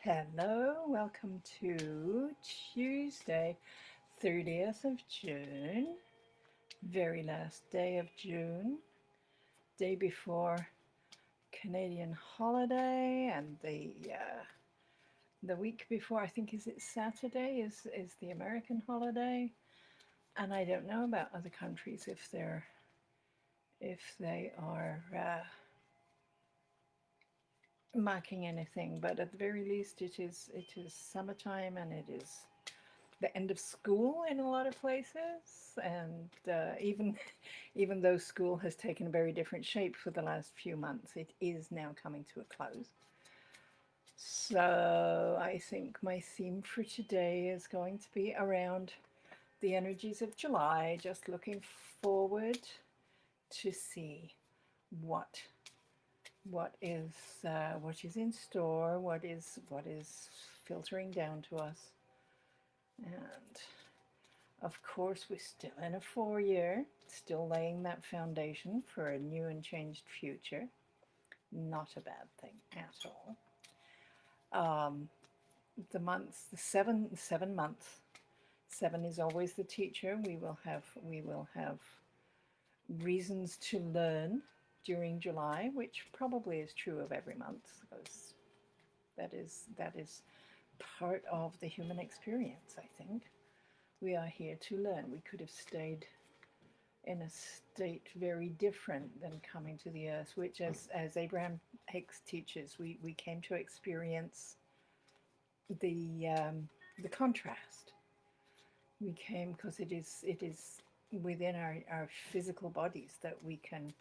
Hello, welcome to Tuesday, 30th of June, very last day of June, day before Canadian holiday, and the week before, I think, is it Saturday, is the American holiday. And I don't know about other countries if they are marking anything, but at the very least it is summertime, and it is the end of school in a lot of places, and even though school has taken a very different shape for the last few months, it is now coming to a close. So I think my theme for today is going to be around the energies of July, just looking forward to see what what is in store, what is filtering down to us. And of course, we're still in a 4 year, still laying that foundation for a new and changed future. Not a bad thing at all. Um, the months, the seven months. Seven is always the teacher. We will have reasons to learn during July, which probably is true of every month, because that is part of the human experience, I think. We are here to learn. We could have stayed in a state very different than coming to the earth, which, as Abraham Hicks teaches, we came to experience the the contrast. We came because it is within our physical bodies that we can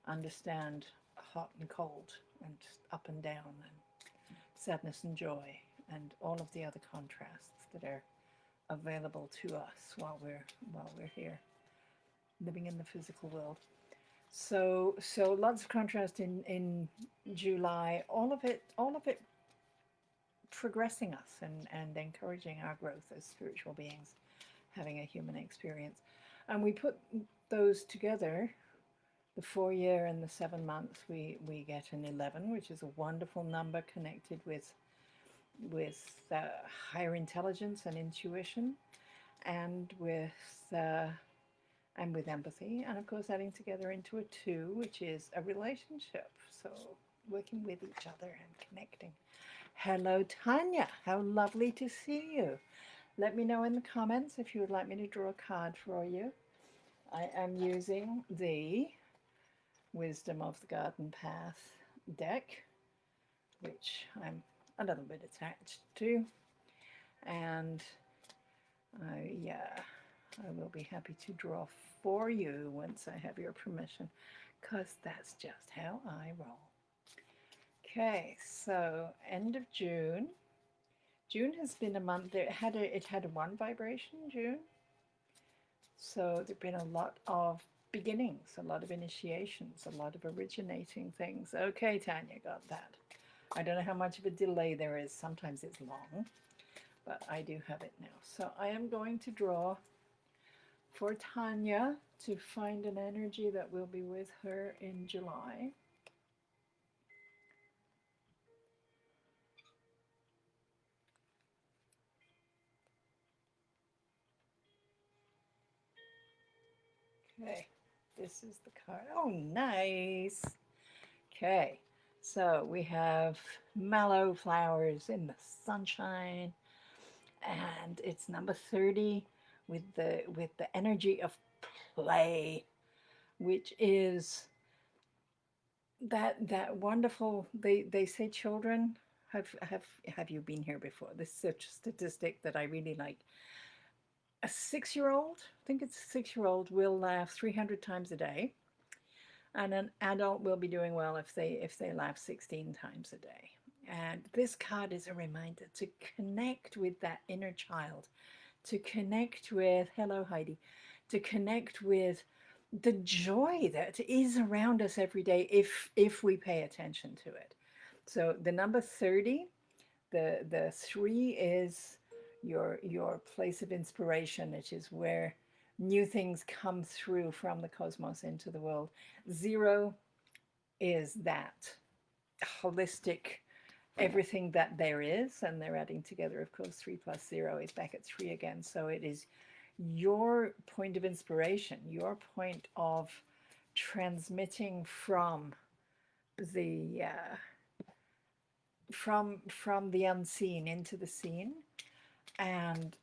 understand hot and cold, and up and down, and sadness and joy, and all of the other contrasts that are available to us while we're here living in the physical world. So lots of contrast in July. All of it progressing us and encouraging our growth as spiritual beings, having a human experience. And we put those together, the 4 year and the 7 months, we get an 11, which is a wonderful number connected with higher intelligence and intuition, and with empathy, and of course adding together into a 2, which is a relationship. So working with each other and connecting. Hello, Tanya. How lovely to see you. Let me know in the comments if you would like me to draw a card for you. I am using the Wisdom of the Garden Path deck, which I'm a little bit attached to, and I will be happy to draw for you once I have your permission, because that's just how I roll. Okay, so end of June. June has been a month. It had a 1 vibration, June. So there've been a lot of beginnings, a lot of initiations, a lot of originating things. Okay, Tanya, got that. I don't know how much of a delay there is. Sometimes it's long, but I do have it now. So I am going to draw for Tanya to find an energy that will be with her in July. Okay, this is the card. Oh, nice. Okay, so we have mallow flowers in the sunshine, and it's number 30 with the energy of play, which is that wonderful. They say children have you been here before? This is such a statistic that I really like. A 6 year old, I think it's a 6 year old, will laugh 300 times a day, and an adult will be doing well if they laugh 16 times a day. And this card is a reminder to connect with that inner child, to connect with, hello Heidi, to connect with the joy that is around us every day if we pay attention to it. So the number 30, the 3 is your place of inspiration. It is where new things come through from the cosmos into the world. 0 is that holistic everything that there is, and they're adding together, of course. 3 plus 0 is back at 3 again. So it is your point of inspiration, your point of transmitting from the from the unseen into the seen, and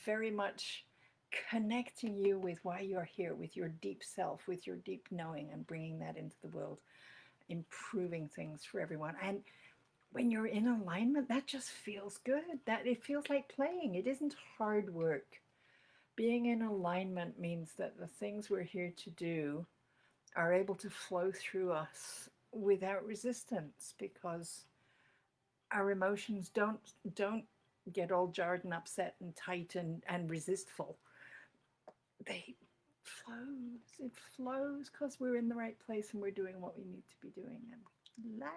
very much connecting you with why you're here, with your deep self, with your deep knowing, and bringing that into the world, improving things for everyone. And when you're in alignment, that just feels good. That it feels like playing. It isn't hard work. Being in alignment means that the things we're here to do are able to flow through us without resistance, because our emotions don't get all jarred and upset and tight and resistful. They It flows because we're in the right place and we're doing what we need to be doing, and we laugh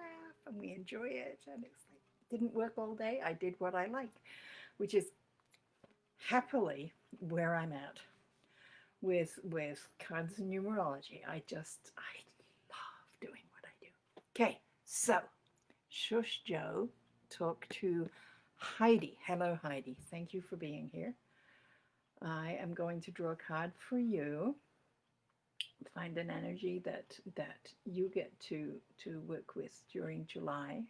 and we enjoy it, and it's like, didn't work all day, I did what I like, which is happily where I'm at with cards and numerology. I love doing what I do. Okay, so Shush Joe, talk to Heidi. Hello, Heidi. Thank you for being here. I am going to draw a card for you. Find an energy that you get to work with during July.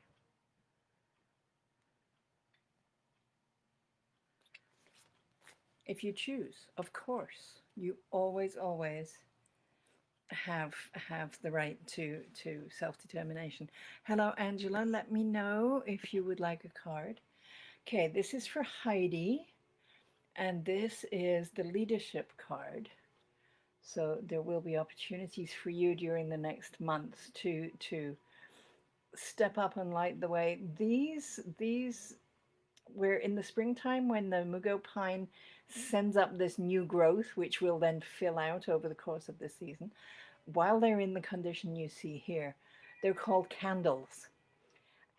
If you choose, of course, you always have the right to self-determination. Hello, Angela. Let me know if you would like a card. Okay, this is for Heidi, and this is the leadership card. So there will be opportunities for you during the next month to step up and light the way. These we're in the springtime when the mugo pine sends up this new growth, which will then fill out over the course of the season. While they're in the condition you see here, they're called candles.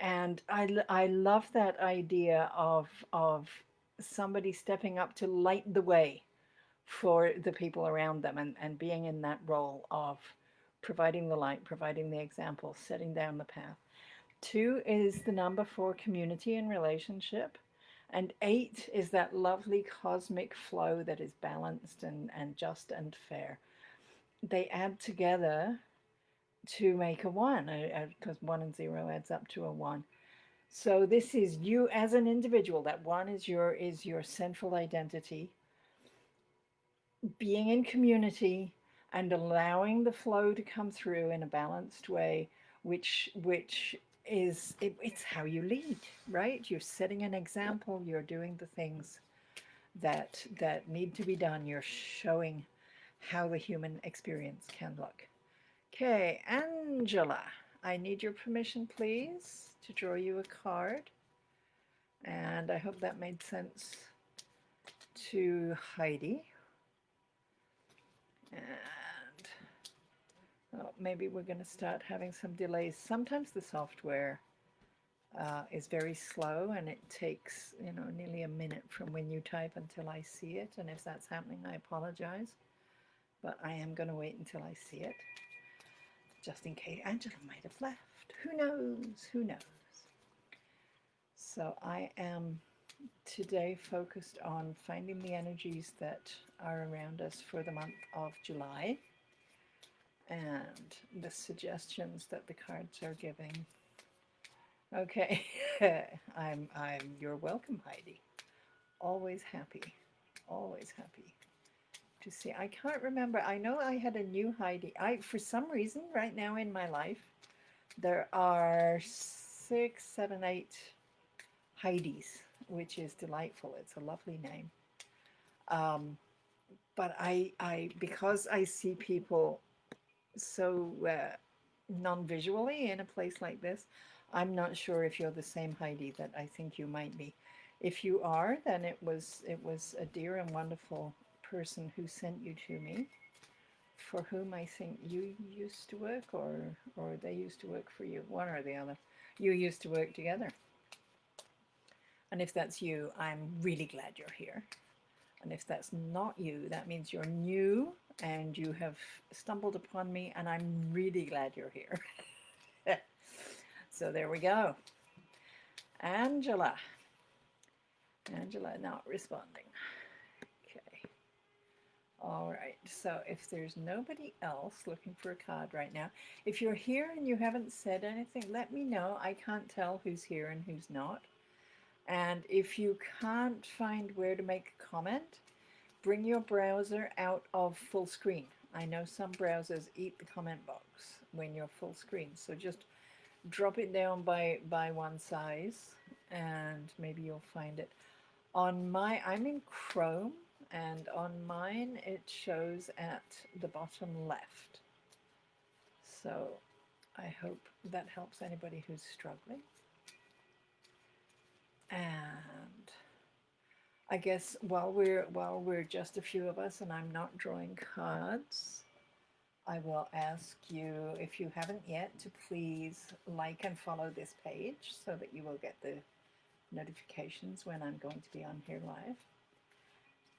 And I love that idea of somebody stepping up to light the way for the people around them, and being in that role of providing the light, providing the example, setting down the path. 2 is the number for community and relationship. And 8 is that lovely cosmic flow that is balanced and just and fair. They add together to make a 1, because 1 and 0 adds up to a 1. So this is you as an individual. That 1 is your central identity. Being in community and allowing the flow to come through in a balanced way, which is it's how you lead, right? You're setting an example. You're doing the things that need to be done. You're showing how the human experience can look. Okay, Angela, I need your permission, please, to draw you a card. And I hope that made sense to Heidi. And maybe we're going to start having some delays. Sometimes the software is very slow, and it takes nearly a minute from when you type until I see it. And if that's happening, I apologize, but I am going to wait until I see it, just in case Angela might have left. Who knows? Who knows? So I am today focused on finding the energies that are around us for the month of July, and the suggestions that the cards are giving. Okay, you're welcome, Heidi. Always happy to see. I can't remember. I know I had a new Heidi. For some reason, right now in my life, there are 6, 7, 8 Heidis, which is delightful. It's a lovely name. But because I see people so non-visually in a place like this, I'm not sure if you're the same Heidi that I think you might be. If you are, then it was a dear and wonderful person who sent you to me, for whom I think you used to work, or they used to work for you, one or the other. You used to work together. And if that's you, I'm really glad you're here. And if that's not you, that means you're new and you have stumbled upon me, and I'm really glad you're here. So there we go. Angela. Angela not responding. Okay. All right. So if there's nobody else looking for a card right now, if you're here and you haven't said anything, let me know. I can't tell who's here and who's not. And if you can't find where to make a comment, bring your browser out of full screen. I know some browsers eat the comment box when you're full screen. So just drop it down by one size and maybe you'll find it. I'm in Chrome, and on mine it shows at the bottom left. So I hope that helps anybody who's struggling. And I guess while we're just a few of us and I'm not drawing cards, I will ask you, if you haven't yet, to please like and follow this page so that you will get the notifications when I'm going to be on here live.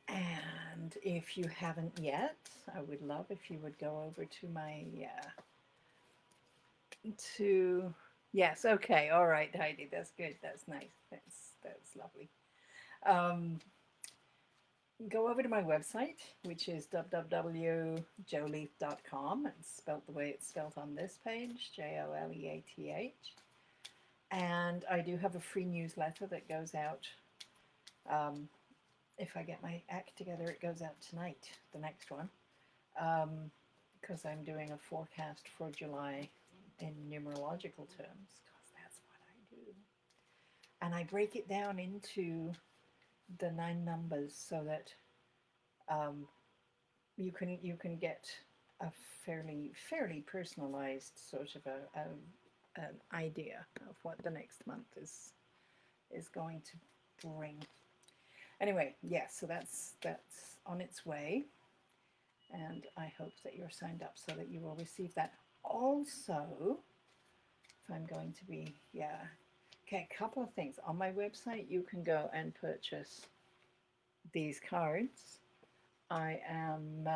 And if you haven't yet, I would love if you would go over to my yes, okay, all right, Heidi, that's good, that's nice, that's lovely. Go over to my website, which is www.joleath.com. It's spelled the way it's spelled on this page, Joleath. And I do have a free newsletter that goes out. If I get my act together, it goes out tonight, the next one, because I'm doing a forecast for July in numerological terms, because that's what I do. And I break it down into the 9 numbers so that you can get a fairly personalized sort of an idea of what the next month is going to bring. Anyway, yes, so that's on its way, and I hope that you're signed up so that you will receive that. Also, if I'm going to be, okay, a couple of things. On my website, you can go and purchase these cards. I am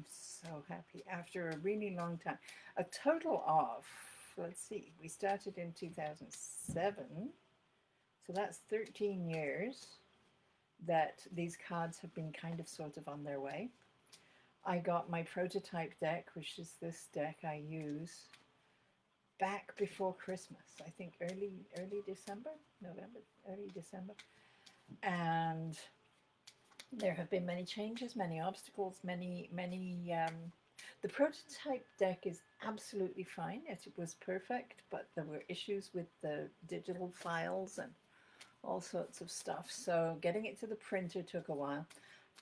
so happy after a really long time. A total of, let's see, we started in 2007, so that's 13 years that these cards have been kind of sort of on their way. I got my prototype deck, which is this deck I use, back before Christmas. I think early December, November, early December. And there have been many changes, many obstacles, many the prototype deck is absolutely fine. It was perfect, but there were issues with the digital files and all sorts of stuff. So getting it to the printer took a while.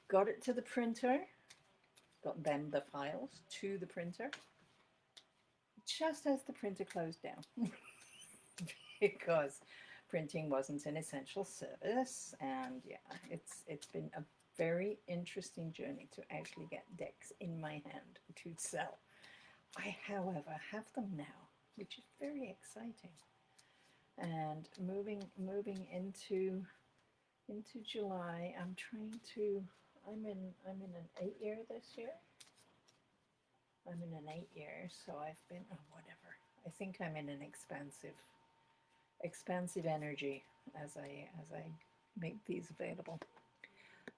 Got it to the printer, got them the files to the printer, just as the printer closed down. Because printing wasn't an essential service, and yeah, it's been a very interesting journey to actually get decks in my hand to sell. I, however, have them now, which is very exciting. And moving into July, I'm in an 8-year this year. I'm in an 8-year, so I've been, whatever. I think I'm in an expansive energy as I make these available.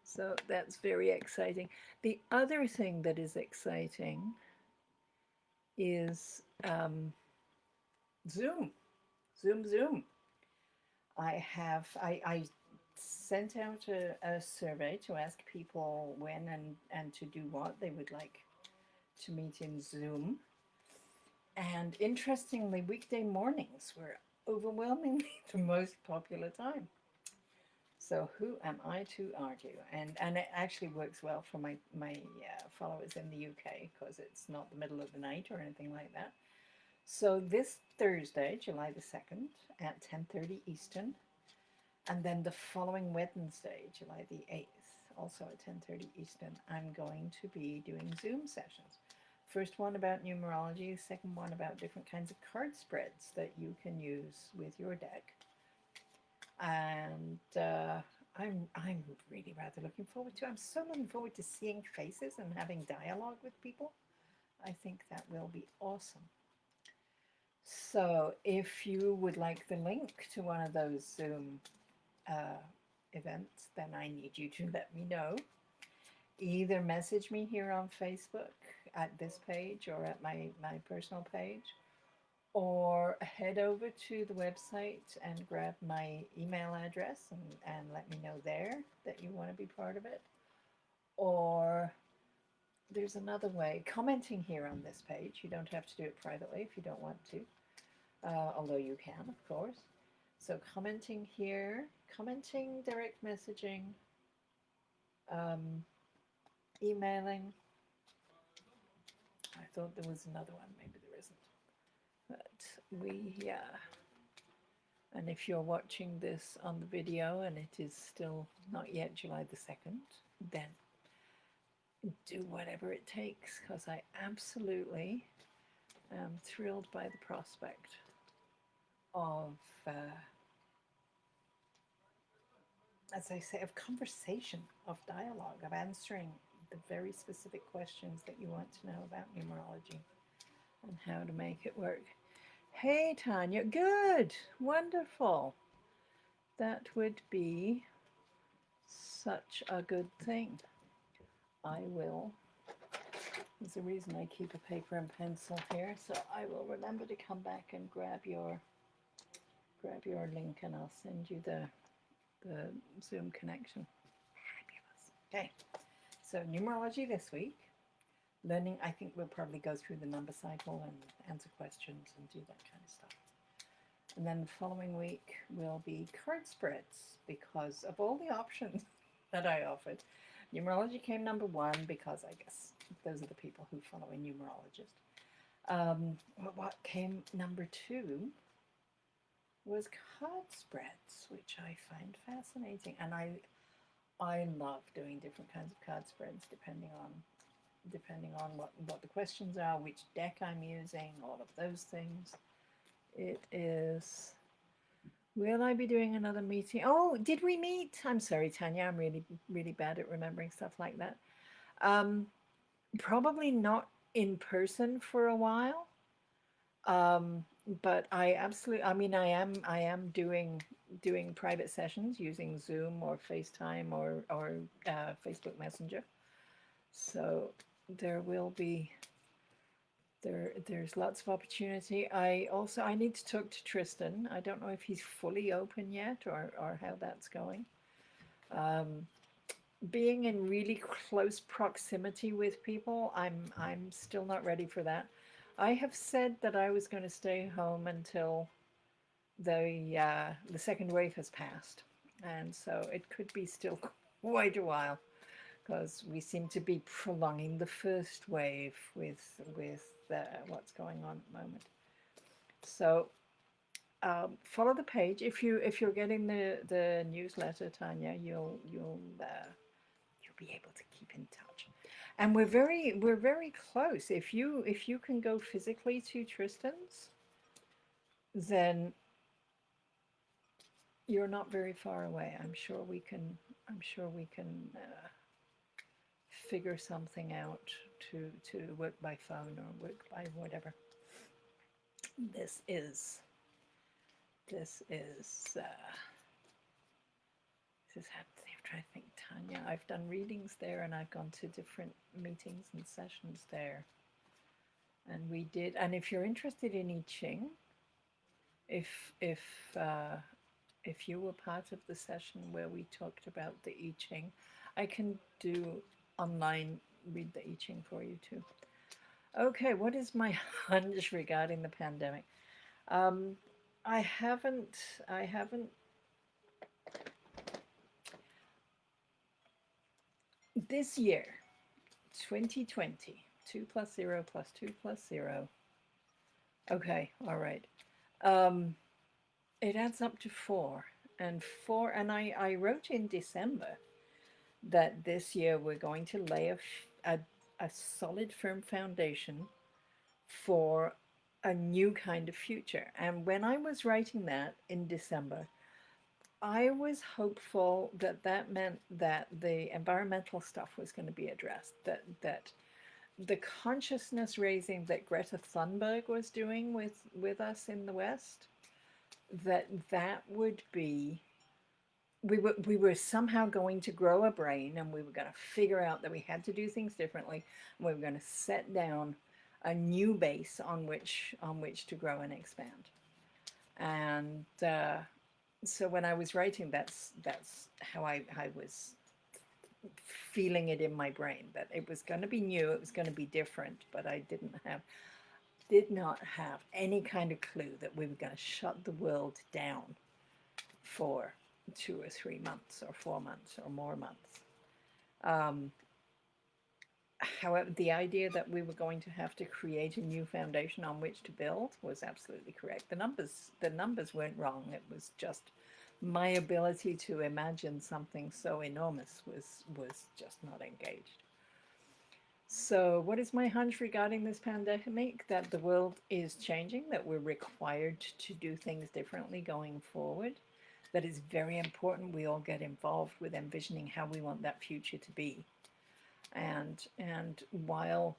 So that's very exciting. The other thing that is exciting is Zoom. I sent out a survey to ask people when and to do what they would like to meet in Zoom. And interestingly, weekday mornings were overwhelmingly the most popular time. So who am I to argue? And it actually works well for my followers in the UK, because it's not the middle of the night or anything like that. So this Thursday, July the 2nd at 10:30 Eastern, and then the following Wednesday, July the 8th, also at 10:30 Eastern, I'm going to be doing Zoom sessions. First one about numerology, second one about different kinds of card spreads that you can use with your deck. And I'm really rather looking forward to. I'm so looking forward to seeing faces and having dialogue with people. I think that will be awesome. So if you would like the link to one of those Zoom uh, events, then I need you to let me know. Either message me here on Facebook at this page or at my personal page, or head over to the website and grab my email address and let me know there that you want to be part of it. Or there's another way, commenting here on this page. You don't have to do it privately if you don't want to, although you can, of course. So commenting here, commenting, direct messaging, um, emailing. I thought there was another one, maybe there isn't. But and if you're watching this on the video and it is still not yet July the 2nd, then do whatever it takes, because I absolutely am thrilled by the prospect of, as I say, of conversation, of dialogue, of answering the very specific questions that you want to know about numerology and how to make it work. Hey, Tanya, good, wonderful. That would be such a good thing. I will. There's a reason I keep a paper and pencil here, so I will remember to come back and grab your link, and I'll send you the Zoom connection. Fabulous. Okay, so numerology this week. Learning, I think we'll probably go through the number cycle and answer questions and do that kind of stuff. And then the following week will be card spreads, because of all the options that I offered. Numerology came number one because I guess those are the people who follow a numerologist. What came number two was card spreads, which I find fascinating, and I love doing different kinds of card spreads depending on what the questions are, which deck I'm using, all of those things. It is. Will I be doing another meeting? Oh, did we meet? I'm sorry, Tanya. I'm really, really bad at remembering stuff like that. Probably not in person for a while. But I absolutely. I mean, I am doing private sessions using Zoom or FaceTime or Facebook Messenger. So there will be there's lots of opportunity. I need to talk to Tristan. I don't know if he's fully open yet or how that's going. Being in really close proximity with people, I'm still not ready for that. I have said that I was going to stay home until the second wave has passed, and so it could be still quite a while, because we seem to be prolonging the first wave with what's going on at the moment. So follow the page if you're getting the newsletter, Tanya. You'll be able to keep in touch. And we're very close. If you can go physically to Tristan's, then you're not very far away. I'm sure we can figure something out to work by phone or work by whatever. This is I'm trying to think, Tanya. I've done readings there, and I've gone to different meetings and sessions there. And we did. And if you're interested in I Ching, if you were part of the session where we talked about the I Ching, I can do online read the I Ching for you too. Okay, what is my hunch regarding the pandemic? I haven't. This year, 2020, 2 plus 0 plus 2 plus 0. Okay, all right. It adds up to 4. And 4, and I wrote in December that this year we're going to lay a solid, firm foundation for a new kind of future. And when I was writing that in December, I was hopeful that that meant that the environmental stuff was going to be addressed, that the consciousness raising that Greta Thunberg was doing with us in the West, that would be, we were somehow going to grow a brain, and we were going to figure out that we had to do things differently, and we were going to set down a new base on which to grow and expand. And so when I was writing, that's how I was feeling it in my brain, that it was going to be new, it was going to be different, but I did not have any kind of clue that we were going to shut the world down for 2 or 3 months or 4 months or more months. Um, However, the idea that we were going to have to create a new foundation on which to build was absolutely correct. The numbers weren't wrong. It was just my ability to imagine something so enormous was just not engaged. So, what is my hunch regarding this pandemic? That the world is changing, that we're required to do things differently going forward, that it's very important we all get involved with envisioning how we want that future to be. And while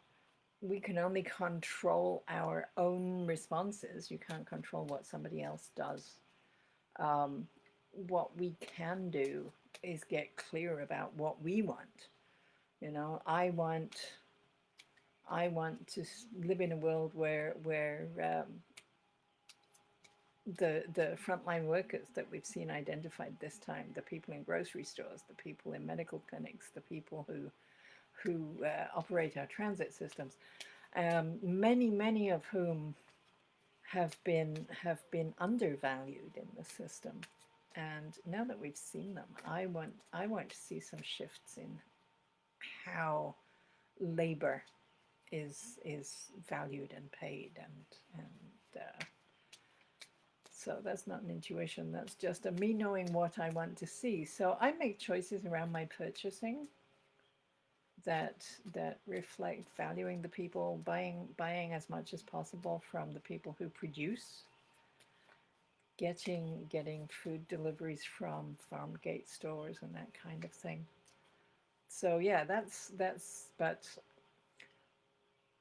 we can only control our own responses, you can't control what somebody else does. Um, what we can do is get clear about what we want. You know, I want to live in a world where the frontline workers that we've seen identified this time, the people in grocery stores, the people in medical clinics, the people who operate our transit systems, many of whom have been undervalued in the system. And now that we've seen them, I want to see some shifts in how labor is valued and paid, and so that's not an intuition. That's just a me knowing what I want to see. So I make choices around my purchasing that reflect valuing the people, buying as much as possible from the people who produce, getting food deliveries from farm gate stores and that kind of thing. So yeah, that's but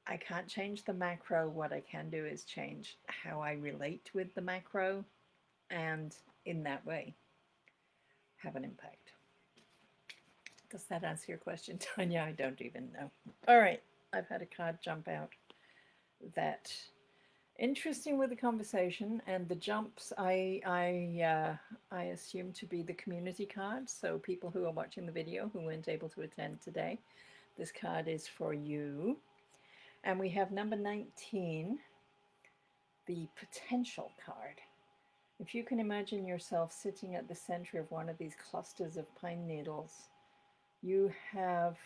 I can't change the macro. What I can do is change how I relate with the macro, and in that way have an impact. Does that answer your question, Tanya? I don't even know. All right, I've had a card jump out that interesting with the conversation, and the jumps I assume to be the community cards. So people who are watching the video who weren't able to attend today, this card is for you. And we have number 19, the potential card. If you can imagine yourself sitting at the center of one of these clusters of pine needles, you have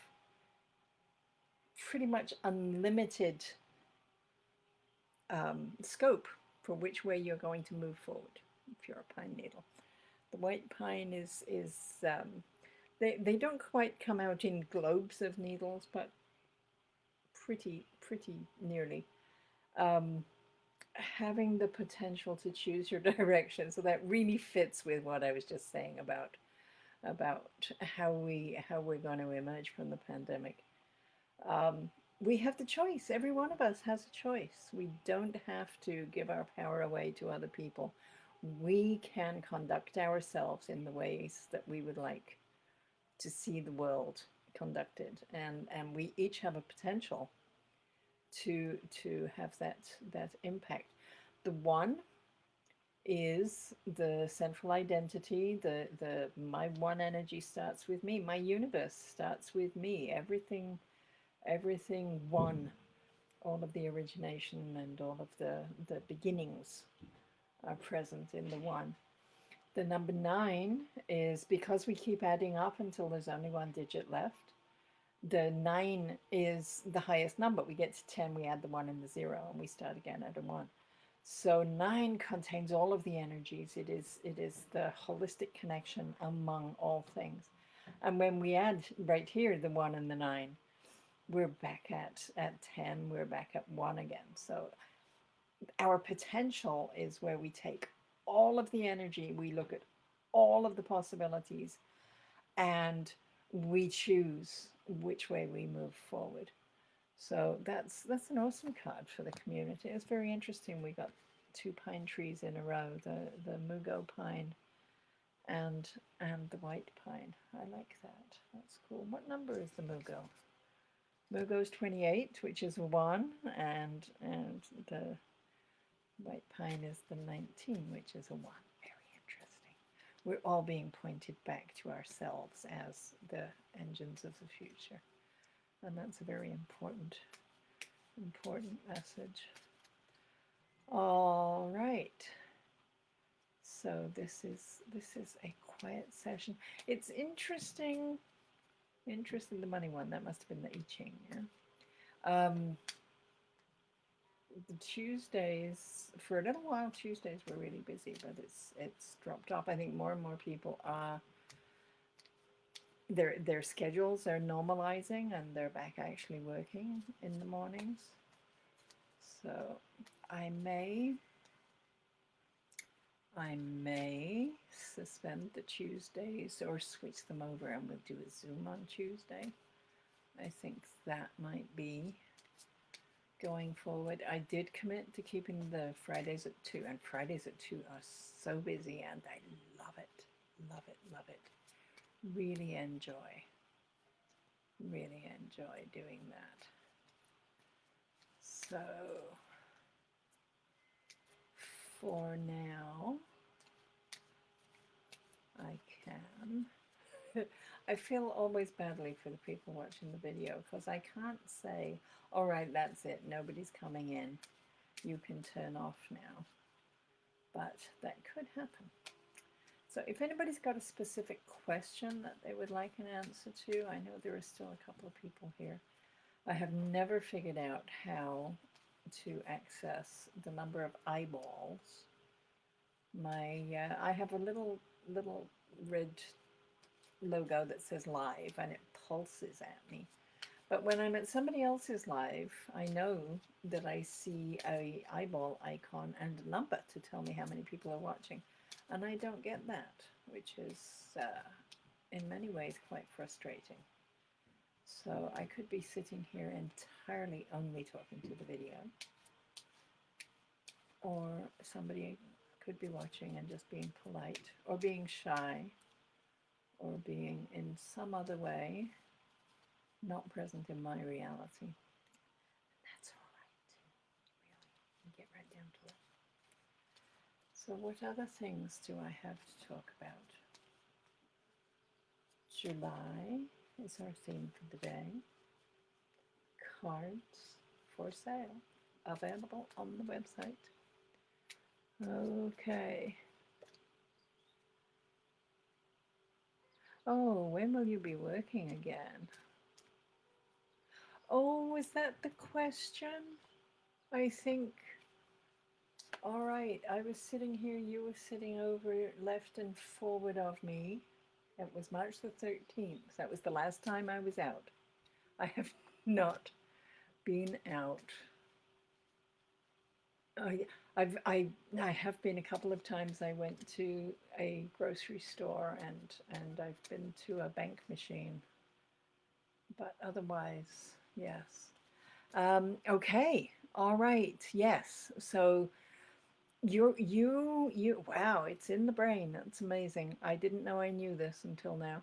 pretty much unlimited scope for which way you're going to move forward if you're a pine needle. The white pine is they don't quite come out in globes of needles, but pretty nearly. Um, Having the potential to choose your direction, so that really fits with what I was just saying about how we're going to emerge from the pandemic. We have the choice. Every one of us has a choice. We don't have to give our power away to other people. We can conduct ourselves in the ways that we would like to see the world conducted, and we each have a potential to have that impact. The one is the central identity, the my one energy starts with me, my universe starts with me, everything one, all of the origination and all of the beginnings are present in the one. The number 9 is because we keep adding up until there's only one digit left. The 9 is the highest number. We get to 10, we add the 1 and the 0, and we start again at a 1. So 9 contains all of the energies. It is the holistic connection among all things. And when we add right here the 1 and the 9, we're back at 10, we're back at 1 again. So our potential is where we take all of the energy, we look at all of the possibilities, and we choose which way we move forward. So that's an awesome card for the community. It's very interesting. We got two pine trees in a row, the mugo pine and the white pine. I like that. That's cool. What number is the mugo? Mugo's 28, which is a 1, and the white pine is the 19, which is a 1. Very interesting. We're all being pointed back to ourselves as the engines of the future. And that's a very important message. All right. So this is a quiet session. It's interesting. Interesting, the money one. That must have been the I Ching, yeah. The Tuesdays, for a little while, Tuesdays were really busy, but it's dropped off. I think more and more people are their schedules are normalizing and they're back actually working in the mornings. So I may suspend the Tuesdays or switch them over and we'll do a Zoom on Tuesday. I think that might be going forward. I did commit to keeping the Fridays at 2, and Fridays at 2 are so busy, and I love it, love it, love it. Really enjoy doing that. So for now, I can. I feel always badly for the people watching the video because I can't say, all right, that's it, nobody's coming in, you can turn off now. But that could happen. So if anybody's got a specific question that they would like an answer to, I know there are still a couple of people here. I have never figured out how to access the number of eyeballs. I have a little red logo that says live and it pulses at me. But when I'm at somebody else's live, I know that I see a eyeball icon and a number to tell me how many people are watching. And I don't get that, which is in many ways quite frustrating. So I could be sitting here entirely only talking to the video, or somebody could be watching and just being polite, or being shy, or being in some other way not present in my reality. That's all right, really. Get right down to it. So what other things do I have to talk about? July is our theme for the day. Cards for sale, available on the website. Okay. Oh, when will you be working again? Oh, is that the question? I think, all right, I was sitting here, you were sitting over left and forward of me. It was March the 13th. That was the last time I was out. I have not been out. I have been a couple of times. I went to a grocery store and I've been to a bank machine. But otherwise, yes. Okay. All right. Yes. So wow, it's in the brain. That's amazing. I didn't know I knew this until now.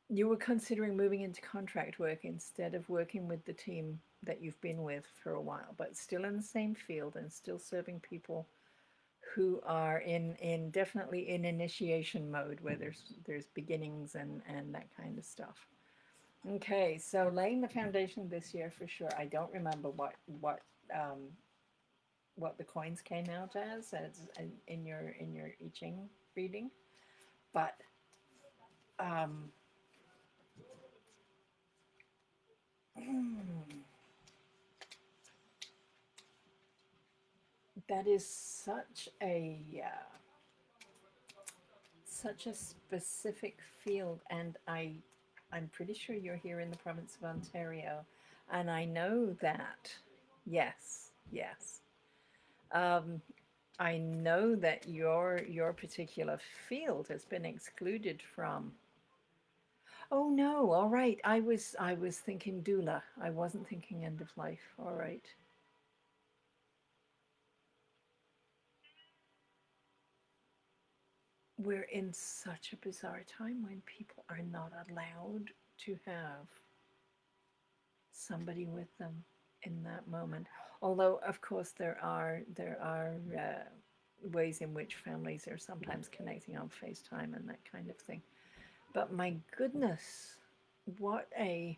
You were considering moving into contract work instead of working with the team that you've been with for a while, but still in the same field and still serving people who are in definitely in initiation mode where there's beginnings and that kind of stuff. Okay, so laying the foundation this year for sure. I don't remember what the coins came out as in your I Ching reading, but that is such a specific field, and I'm pretty sure you're here in the province of Ontario, and I know that. Yes, yes. I know that your particular field has been excluded from. Oh no, all right. I was thinking doula. I wasn't thinking end of life. All right. We're in such a bizarre time when people are not allowed to have somebody with them in that moment. Although, of course, there are ways in which families are sometimes connecting on FaceTime and that kind of thing. But my goodness, what a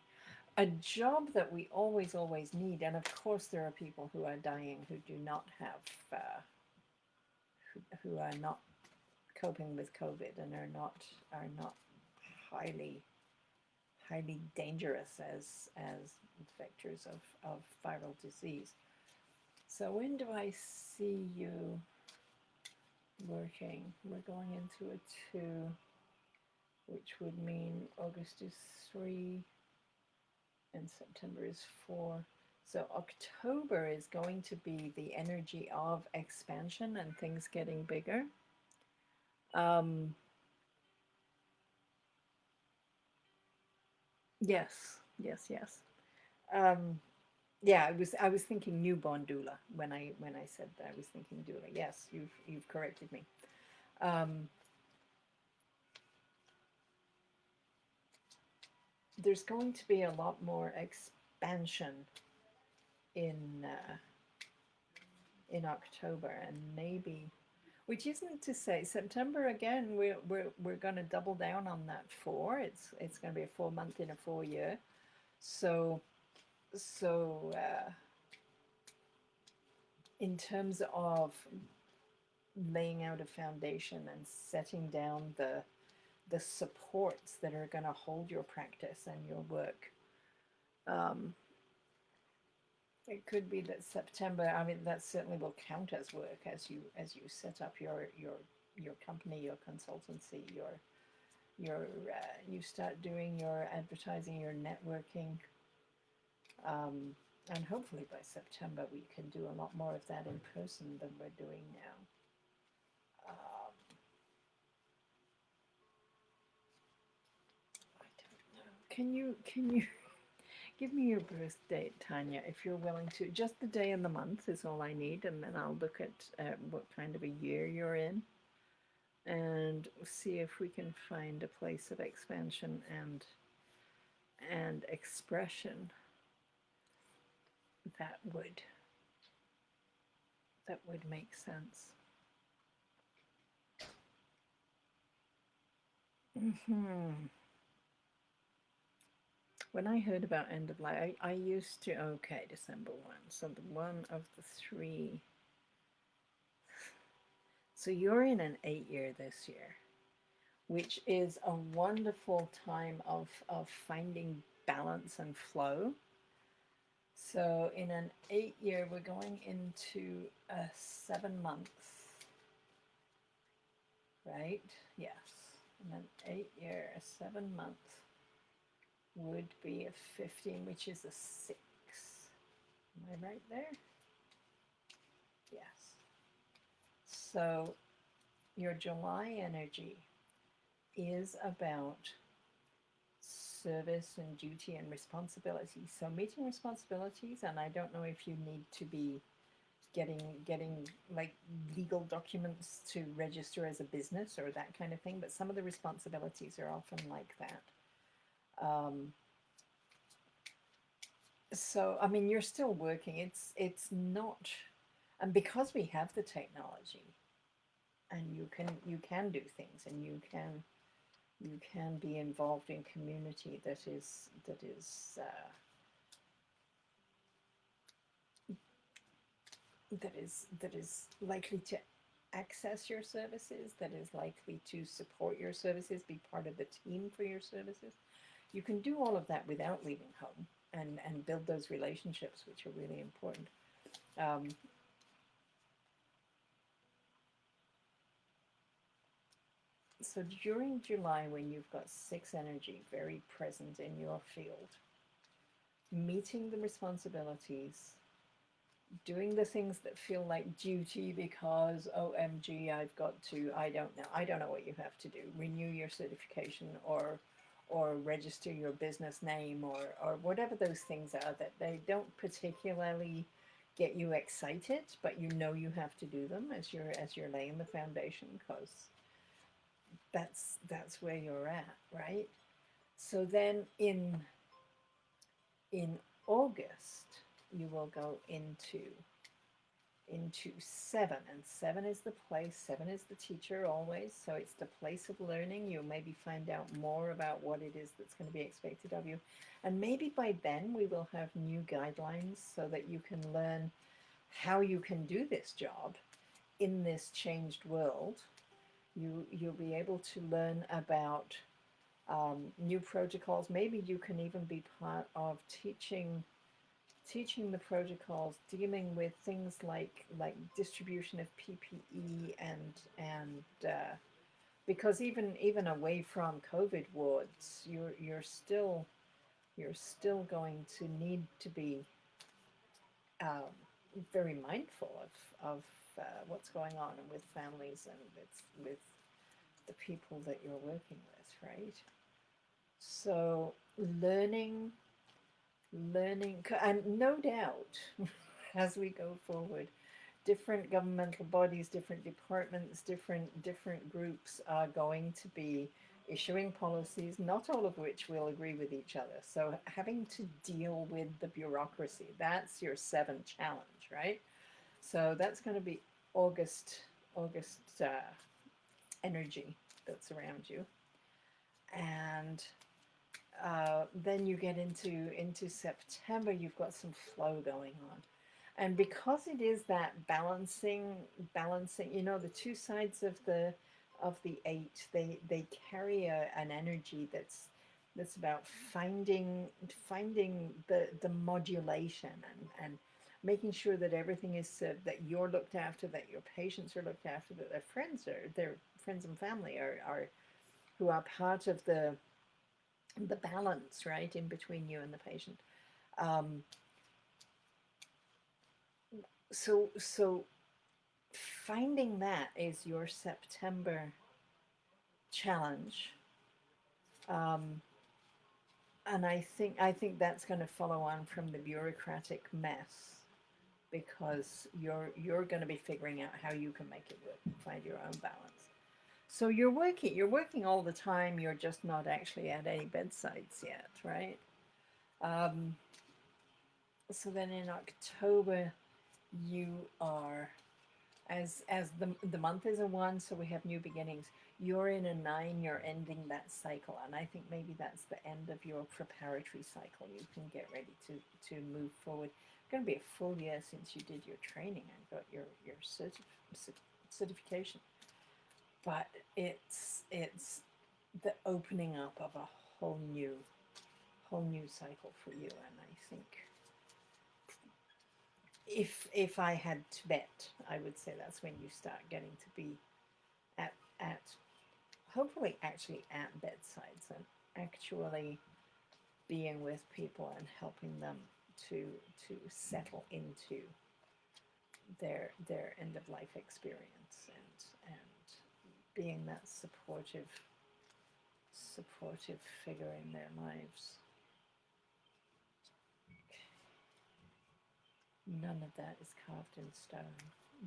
job that we always need. And of course, there are people who are dying who do not have who are not coping with COVID and are not highly highly dangerous as vectors of viral disease. So when do I see you working? We're going into a 2, which would mean August is 3 and September is 4. So October is going to be the energy of expansion and things getting bigger. Um, yes, yes, yes. Um, yeah, I was thinking newborn doula when I said that. I was thinking doula. Yes, you've corrected me. Um, there's going to be a lot more expansion in in October, and maybe, which isn't to say September again. We're going to double down on that 4. It's going to be a 4 month in a 4 year. So so in terms of laying out a foundation and setting down the supports that are going to hold your practice and your work. Um, it could be that September. I mean, that certainly will count as work as you set up your company, your consultancy, your you start doing your advertising, your networking, and hopefully by September we can do a lot more of that in person than we're doing now. I don't know. Can you give me your birth date, Tanya, if you're willing to? Just the day and the month is all I need, and then I'll look at what kind of a year you're in and see if we can find a place of expansion and expression that would that would make sense. Hmm. When I heard about end of life, I used to, okay, December 1. So the one of the 3. So you're in an 8 year this year, which is a wonderful time of finding balance and flow. So in an 8 year, we're going into a 7 month, right? Yes. And an 8 year, a 7 month would be a 15, which is a 6. Am I right there? Yes. So your July energy is about service and duty and responsibility. So meeting responsibilities, and I don't know if you need to be getting like legal documents to register as a business or that kind of thing, but some of the responsibilities are often like that. Um, so I mean, you're still working. It's not, and because we have the technology, and you can do things, and you can be involved in community that is likely to access your services, that is likely to support your services, be part of the team for your services. You can do all of that without leaving home and build those relationships, which are really important. Um, so during July, when you've got 6 energy very present in your field, meeting the responsibilities, doing the things that feel like duty because OMG, I've got to, I don't know what you have to do, renew your certification, or register your business name, or whatever those things are that they don't particularly get you excited, but you know you have to do them as you're laying the foundation, because that's where you're at, right? So then in August you will go into seven, and seven is the place, seven is the teacher always, so it's the place of learning. You'll maybe find out more about what it is that's going to be expected of you, and maybe by then we will have new guidelines so that you can learn how you can do this job in this changed world. You'll be able to learn about new protocols. Maybe you can even be part of teaching the protocols, dealing with things like distribution of PPE, and because even away from COVID wards, you're still going to need to be um, very mindful of what's going on and with families and with the people that you're working with, right? So learning, and no doubt, as we go forward, different governmental bodies, different departments, different groups are going to be issuing policies, not all of which will agree with each other. So having to deal with the bureaucracy, that's your seven challenge, right? So that's going to be August energy that's around you, and then you get into September. You've got some flow going on, and because it is that balancing, the two sides of the eight, they carry an energy that's about finding the modulation, and making sure that everything is that you're looked after, that your patients are looked after, that their friends and family are who are part of the balance, right, in between you and the patient. Um, so finding that is your September challenge, um, and I think that's going to follow on from the bureaucratic mess, because you're going to be figuring out how you can make it work and find your own balance. So you're working all the time. You're just not actually at any bedsides yet, right? Um, so then in October you are, as the month is a one, so we have new beginnings. You're in a nine. You're ending that cycle, and I think maybe that's the end of your preparatory cycle. You can get ready to move forward. It's going to be a full year since you did your training and got your certification, but it's the opening up of a whole new cycle for you. And I think if I had to bet, I would say that's when you start getting to be at hopefully actually at bedsides, and actually being with people and helping them to settle into their end of life experience, and being that supportive figure in their lives. None of that is carved in stone.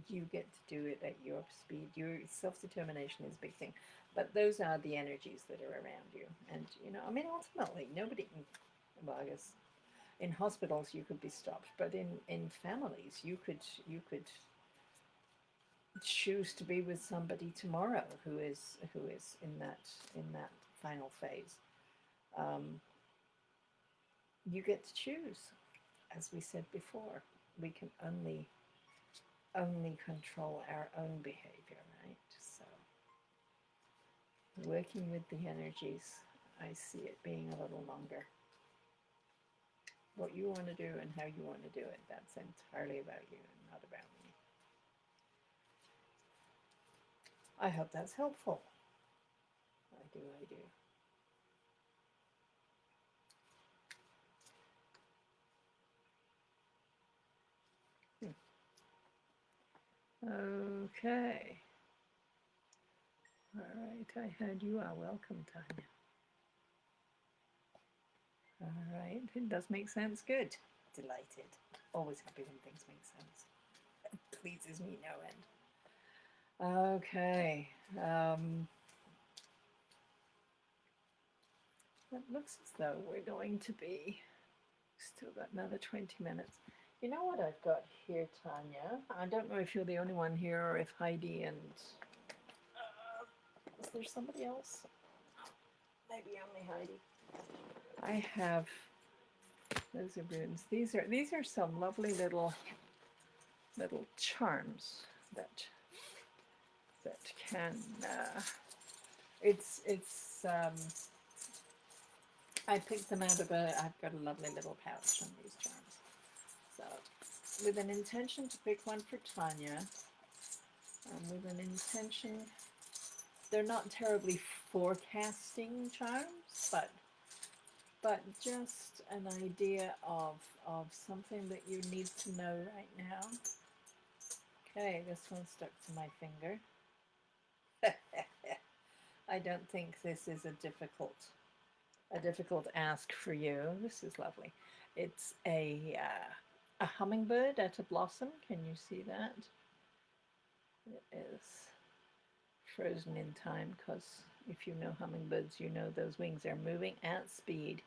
You get to do it at your speed. Your self-determination is a big thing. But those are the energies that are around you. And, I mean, ultimately, nobody can, well, I guess in hospitals you could be stopped, but in families you could choose to be with somebody tomorrow who is in that final phase. Um, you get to choose, as we said before. We can only control our own behavior, right? So working with the energies, I see it being a little longer. What you want to do and how you want to do it, that's entirely about you and not about me. I hope that's helpful. I do. Okay. All right. I heard you are welcome, Tanya. All right, it does make sense. Good. Delighted. Always happy when things make sense. It pleases me no end. Okay. It looks as though we're going to be still got another 20 minutes. You know what I've got here, Tanya? I don't know if you're the only one here or if Heidi and is there somebody else? Maybe only Heidi. I have those are runes. These are some lovely little charms that can it's I picked them out of I've got a lovely little pouch on these charms. So with an intention to pick one for Tanya, and with an intention, they're not terribly forecasting charms, but just an idea of something that you need to know right now. Okay, this one stuck to my finger. I don't think this is a difficult ask for you. This is lovely. It's a hummingbird at a blossom. Can you see that? It is frozen in time because if you know hummingbirds, you know those wings are moving at speed.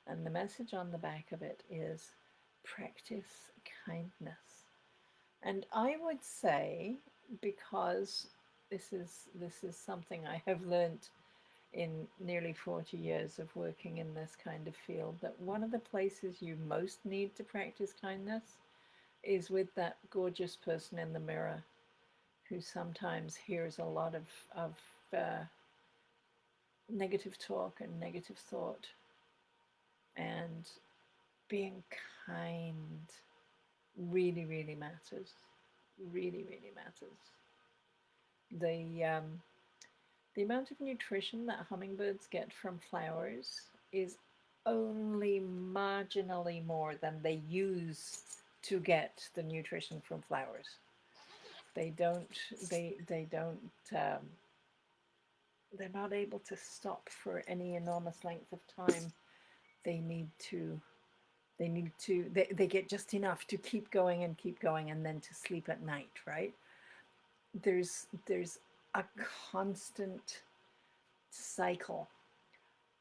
And the message on the back of it is practice kindness. And I would say, because this is something I have learned in nearly 40 years of working in this kind of field, that one of the places you most need to practice kindness is with that gorgeous person in the mirror who sometimes hears a lot of negative talk and negative thought. And being kind really, really matters. Really, really matters. The amount of nutrition that hummingbirds get from flowers is only marginally more than they use to get the nutrition from flowers. They don't. They don't. They're not able to stop for any enormous length of time. They need to. They get just enough to keep going and then to sleep at night, right? There's a constant cycle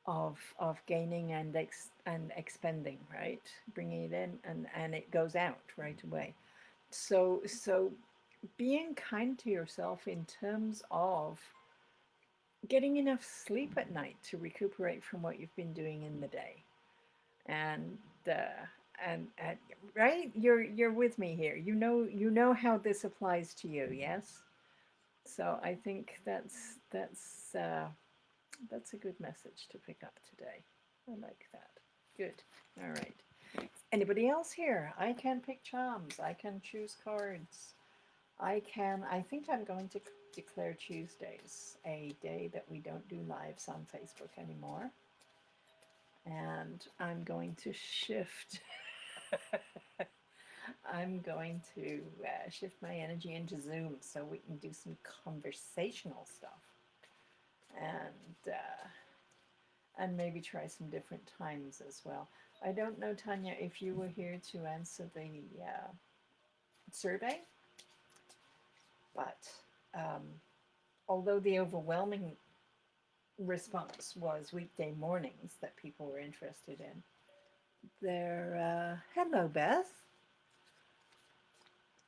of gaining and expending, right? Bringing it in and it goes out right away. So being kind to yourself in terms of getting enough sleep at night to recuperate from what you've been doing in the day, and uh, and right, you're with me here. You know how this applies to you, yes. So I think that's a good message to pick up today. I like that. Good. All right. Anybody else here? I can pick charms. I can choose cards. I think I'm going to declare Tuesdays a day that we don't do lives on Facebook anymore. And I'm going to shift. I'm going to shift my energy into Zoom so we can do some conversational stuff. And maybe try some different times as well. I don't know, Tanya, if you were here to answer the survey, but although the overwhelming response was weekday mornings that people were interested in, hello, Beth.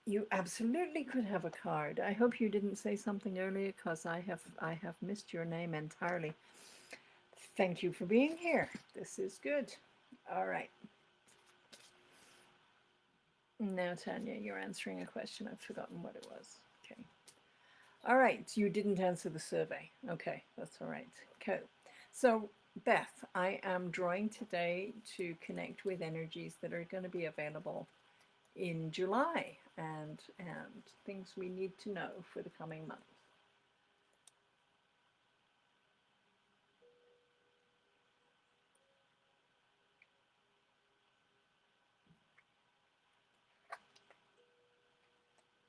You absolutely could have a card. I hope you didn't say something earlier because I have missed your name entirely. Thank you for being here. This is good. All right. Now, Tanya, you're answering a question. I've forgotten what it was. Okay. All right. You didn't answer the survey. Okay. That's all right. Okay. So, Beth, I am drawing today to connect with energies that are going to be available in July and things we need to know for the coming month.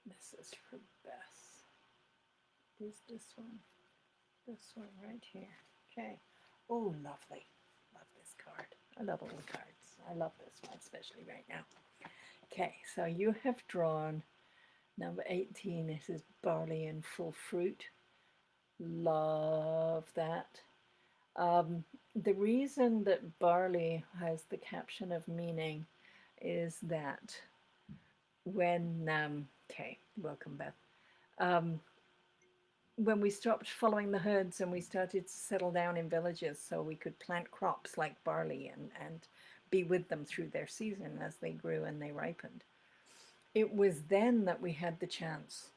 This is for Beth. Is this one? This one right here. Okay. Oh, lovely. Love this card. I love all the cards. I love this one, especially right now. Okay, so you have drawn number 18. This is barley in full fruit. Love that. The reason that barley has the caption of meaning is that when, okay, welcome, Beth. Um, when we stopped following the herds and we started to settle down in villages so we could plant crops like barley and be with them through their season as they grew and they ripened, it was then that we had the chance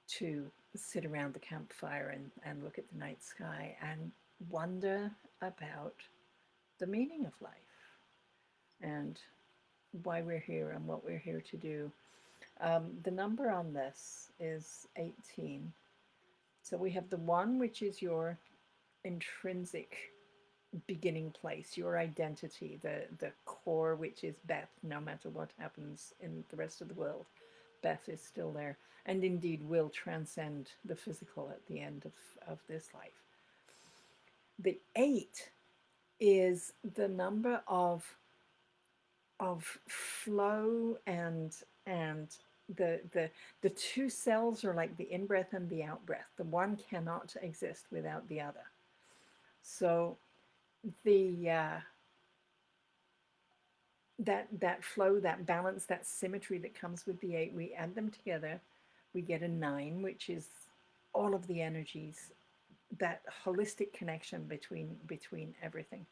to sit around the campfire and look at the night sky and wonder about the meaning of life and why we're here and what we're here to do. The number on this is 18. So we have the one, which is your intrinsic beginning place, your identity, the core, which is Beth, no matter what happens in the rest of the world. Beth is still there and indeed will transcend the physical at the end of this life. The 8 is the number of flow and the two cells are like the in-breath and the out-breath. The one cannot exist without the other. So the that flow, that balance, that symmetry that comes with the 8, we add them together, we get a 9, which is all of the energies, that holistic connection between everything,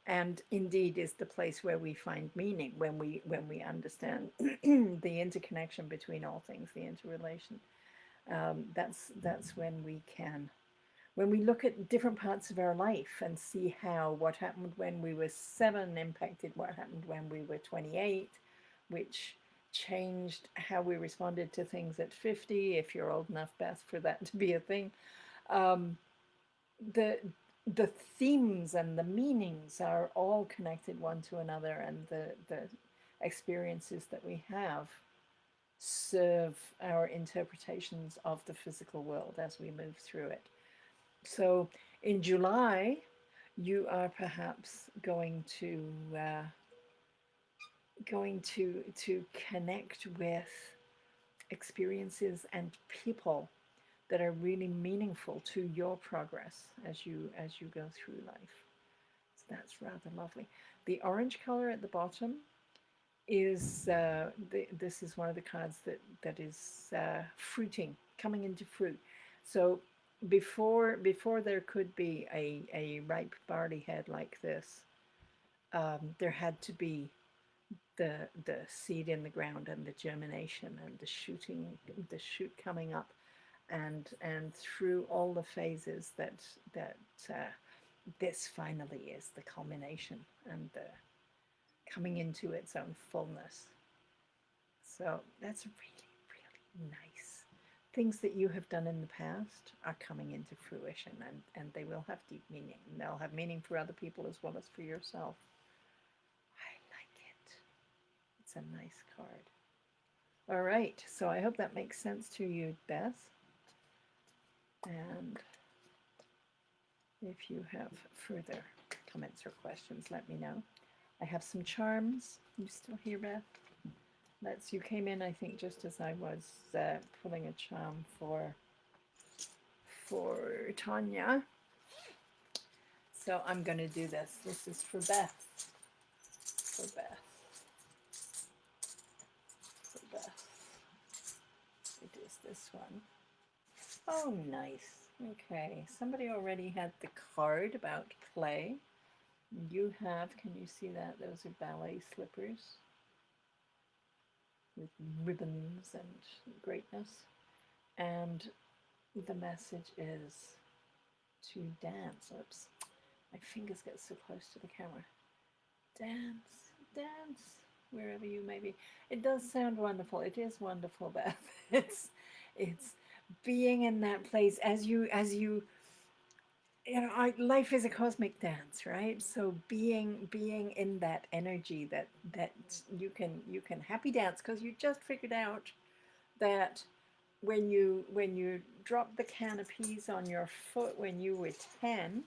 and indeed is the place where we find meaning when we understand the interconnection between all things, the interrelation. That's when we can, when we look at different parts of our life and see how what happened when we were 7 impacted what happened when we were 28, which changed how we responded to things at 50, if you're old enough, Beth, for that to be a thing. The the themes and the meanings are all connected one to another, and the experiences that we have serve our interpretations of the physical world as we move through it. So in July, you are perhaps going to connect with experiences and people that are really meaningful to your progress as you go through life. So that's rather lovely. The orange color at the bottom is this is one of the cards that is fruiting, coming into fruit. So before there could be a ripe barley head like this, there had to be the seed in the ground and the germination and the shoot coming up, and through all the phases that this finally is the culmination and the coming into its own fullness. So that's really, really nice. Things that you have done in the past are coming into fruition, and they will have deep meaning. And they'll have meaning for other people as well as for yourself. I like it. It's a nice card. All right, so I hope that makes sense to you, Beth. And if you have further comments or questions, let me know. I have some charms. You still here, Beth? You came in, I think, just as I was pulling a charm for Tanya. So I'm going to do this. This is for Beth. For Beth. For Beth. It is this one. Oh, nice. Okay, somebody already had the card about play. You have, can you see that? Those are ballet slippers with ribbons and greatness. And the message is to dance. Oops, my fingers get so close to the camera. Dance, dance, wherever you may be. It does sound wonderful. It is wonderful, Beth. It's being in that place as you know, life is a cosmic dance, right? So being in that energy that you can happy dance, because you just figured out that when you dropped the can of peas on your foot when you were 10,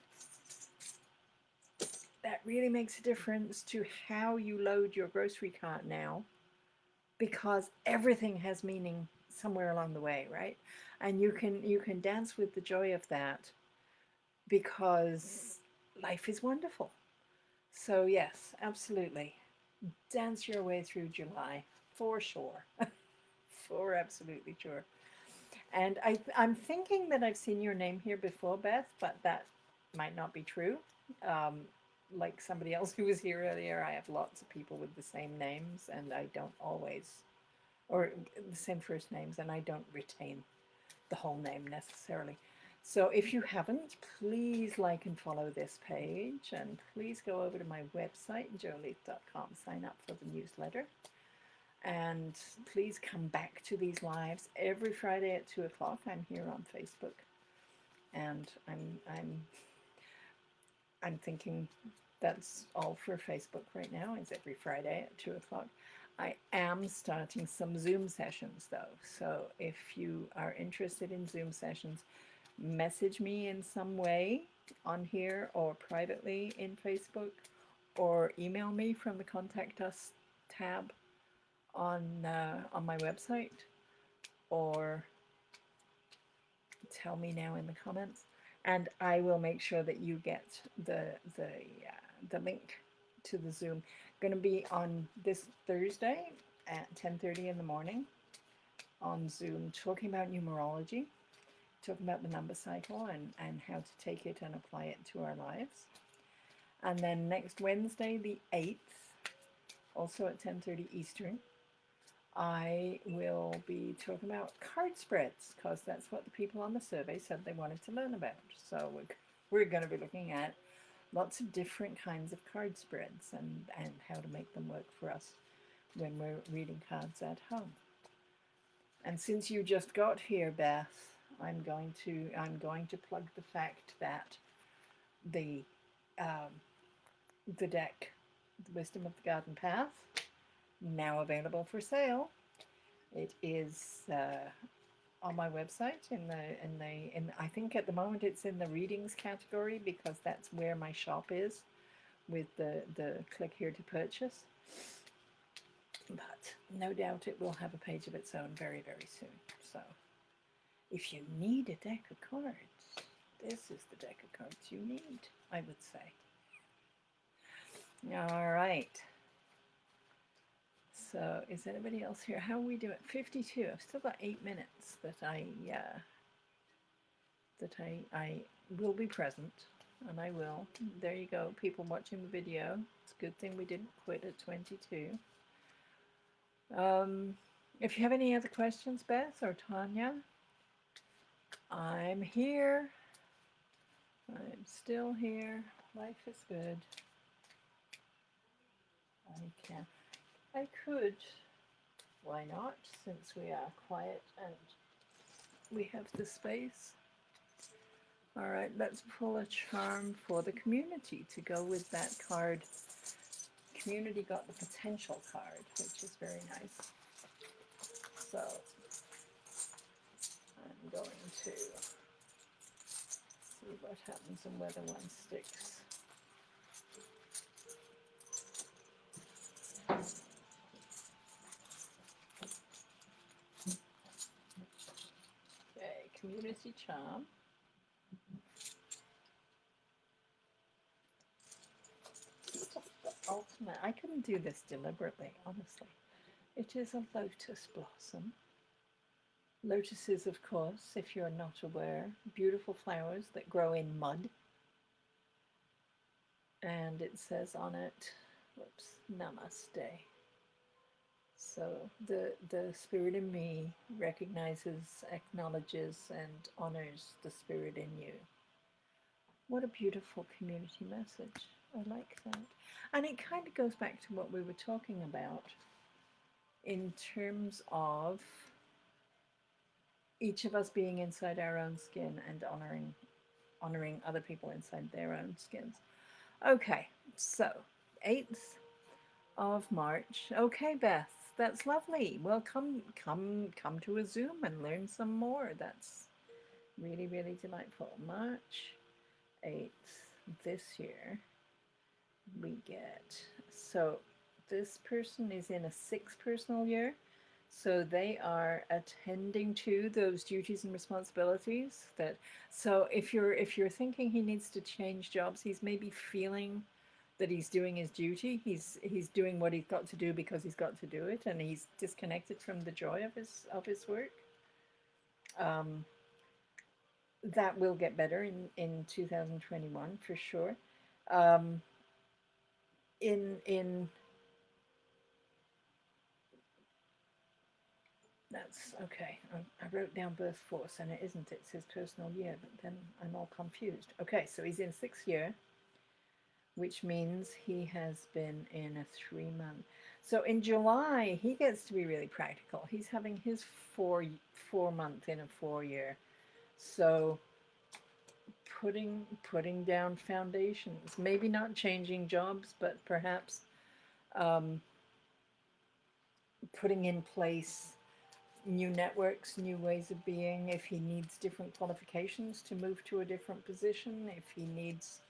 that really makes a difference to how you load your grocery cart now, because everything has meaning somewhere along the way, right? And you can dance with the joy of that, because life is wonderful. So yes, absolutely. Dance your way through July for sure. For absolutely sure. And I'm thinking that I've seen your name here before, Beth, but that might not be true. Um, like somebody else who was here earlier, I have lots of people with the same names, and I don't always, or the same first names, and I don't retain the whole name necessarily. So if you haven't, please like and follow this page, and please go over to my website, joeleath.com, sign up for the newsletter, and please come back to these lives every Friday at 2 o'clock. I'm here on Facebook, and I'm thinking that's all for Facebook right now. Is every Friday at 2 o'clock. I am starting some Zoom sessions though, so if you are interested in Zoom sessions, message me in some way on here or privately in Facebook, or email me from the Contact Us tab on my website, or tell me now in the comments, and I will make sure that you get the link to the Zoom. Going to be on this Thursday at 10:30 in the morning on Zoom, talking about numerology, talking about the number cycle, and how to take it and apply it to our lives. And then next Wednesday, the 8th, also at 10:30 Eastern, I will be talking about card spreads, because that's what the people on the survey said they wanted to learn about. So we're going to be looking at lots of different kinds of card spreads, and how to make them work for us when we're reading cards at home. And since you just got here, Beth, I'm going to plug the fact that the the deck, the Wisdom of the Garden Path, now available for sale. It is on my website in I think at the moment it's in the readings category, because that's where my shop is, with the click here to purchase. But no doubt it will have a page of its own very, very soon. So if you need a deck of cards, this is the deck of cards you need, I would say. All right. So is anybody else here? How are we doing? 52. I've still got 8 minutes that I will be present, and I will. There you go, people watching the video. It's a good thing we didn't quit at 22. If you have any other questions, Beth or Tanya, I'm here. I'm still here. Life is good. I could, why not, since we are quiet and we have the space. All right, let's pull a charm for the community to go with that card. Community got the potential card, which is very nice. So I'm going to see what happens and whether one sticks. Okay, community charm. Just the ultimate. I couldn't do this deliberately, honestly. It is a lotus blossom. Lotuses, of course, if you're not aware, beautiful flowers that grow in mud. And it says on it, whoops, Namaste. So the spirit in me recognizes, acknowledges, and honors the spirit in you. What a beautiful community message. I like that. And it kind of goes back to what we were talking about in terms of each of us being inside our own skin and honoring other people inside their own skins. Okay, so 8th of March. Okay, Beth, that's lovely. Well, come to a Zoom and learn some more. That's really, really delightful. March 8th this year. we get, so this person is in a 6th personal year. So they are attending to those duties and responsibilities that, so if you're thinking he needs to change jobs, he's maybe feeling that he's doing his duty. He's doing what he's got to do because he's got to do it, and he's disconnected from the joy of his work. Um, that will get better in 2021 for sure. Um, in That's okay. I wrote down birth force and it isn't. It's his personal year, but then I'm all confused. Okay, so he's in 6th year, which means he has been in a 3 month. So in July, he gets to be really practical. He's having his 4 month in a 4 year. So putting down foundations, maybe not changing jobs, but perhaps um, putting in place new networks, new ways of being, if he needs different qualifications to move to a different position, if he needs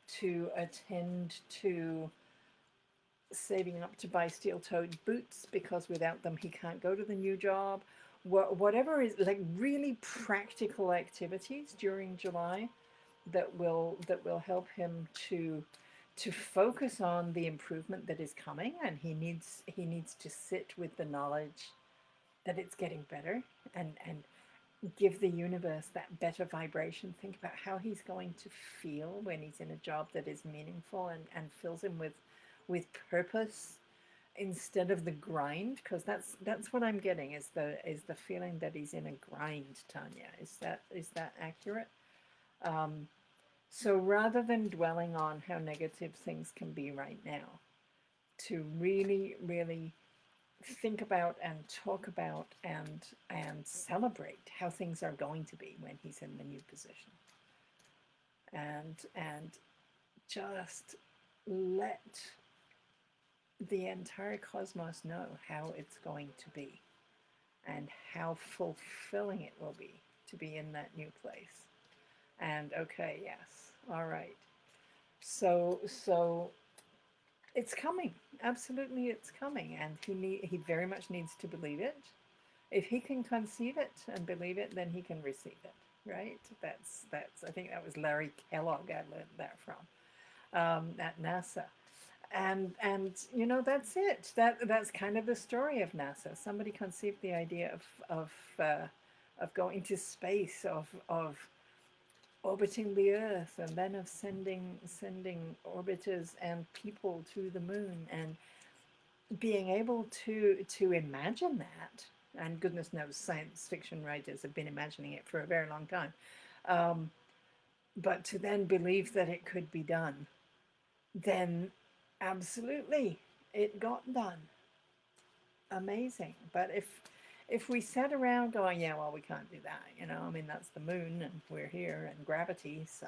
to attend to saving up to buy steel-toed boots because without them he can't go to the new job. Whatever is like really practical activities during July that will help him to focus on the improvement that is coming, and he needs to sit with the knowledge that it's getting better, and give the universe that better vibration. Think about how he's going to feel when he's in a job that is meaningful and fills him with purpose instead of the grind, because that's what I'm getting is the feeling that he's in a grind, Tanya. Is that accurate? Um, so rather than dwelling on how negative things can be right now, to really, really think about and talk about and celebrate how things are going to be when he's in the new position, and just let the entire cosmos know how it's going to be and how fulfilling it will be to be in that new place. And okay, yes, all right. So it's coming. Absolutely, it's coming, and he very much needs to believe it. If he can conceive it and believe it, then he can receive it. Right? That's. I think that was Larry Kellogg. I learned that from at NASA. And that's it. That's kind of the story of NASA. Somebody conceived the idea of going to space, of orbiting the Earth, and then of sending orbiters and people to the moon, and being able to imagine that. And goodness knows, science fiction writers have been imagining it for a very long time. Um, but to then believe that it could be done, then absolutely, it got done. Amazing. But if we sat around going, yeah, well, we can't do that, I mean, that's the moon and we're here and gravity, so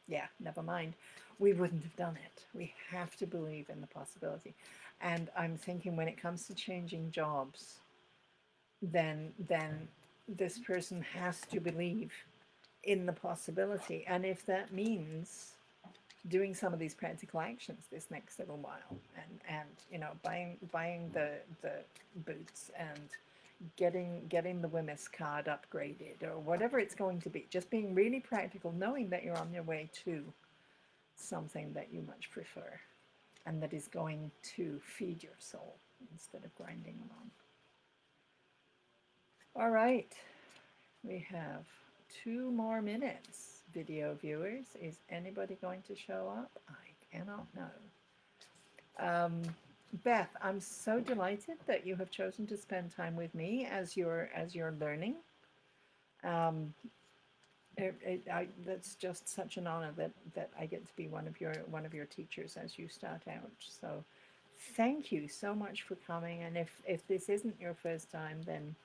yeah, never mind, we wouldn't have done it. We have to believe in the possibility. And I'm thinking when it comes to changing jobs, then this person has to believe in the possibility. And if that means doing some of these practical actions this next little while, and buying the boots, and getting the Wemyss card upgraded, or whatever it's going to be, just being really practical, knowing that you're on your way to something that you much prefer and that is going to feed your soul instead of grinding along. All right, we have 2 more minutes. Video viewers, is anybody going to show up? I cannot know. Beth, I'm so delighted that you have chosen to spend time with me as you're learning. That's just such an honor that I get to be one of your teachers as you start out. So thank you so much for coming. And if this isn't your first time, then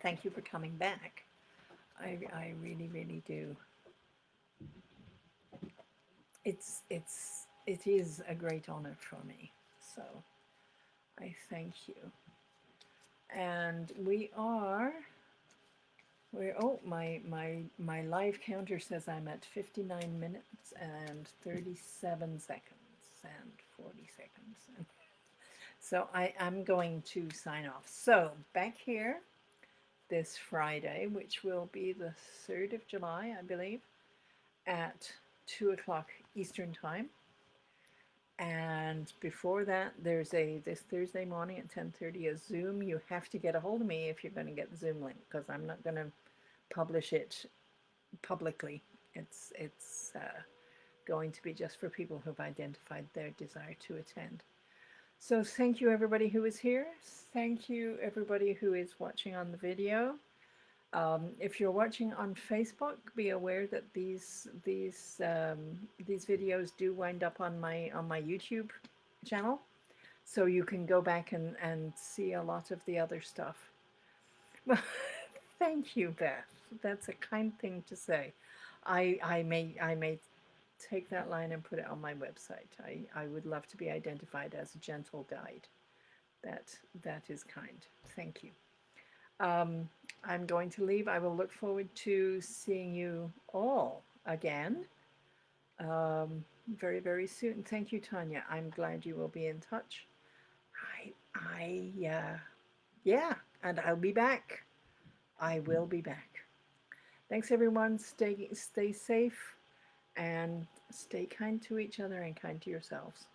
thank you for coming back. I really, really do. It is a great honor for me. So I thank you. And oh, my live counter says I'm at 59 minutes and 37 seconds. and 40 seconds. So I'm going to sign off. So back here this Friday, which will be the 3rd of July, I believe, at 2 o'clock Eastern Time. And before that, there's this Thursday morning at 10:30 a Zoom. You have to get a hold of me if you're going to get the Zoom link, because I'm not going to publish it publicly. It's going to be just for people who've identified their desire to attend. So thank you everybody who is here. Thank you everybody who is watching on the video. If you're watching on Facebook, be aware that these videos do wind up on my YouTube channel, so you can go back and see a lot of the other stuff. Well, thank you, Beth. That's a kind thing to say. I may take that line and put it on my website. I would love to be identified as a gentle guide. That is kind. Thank you. I'm going to leave. I will look forward to seeing you all again very, very soon. Thank you, Tanya. I'm glad you will be in touch. Yeah, and I'll be back. I will be back. Thanks, everyone. Stay safe and stay kind to each other and kind to yourselves.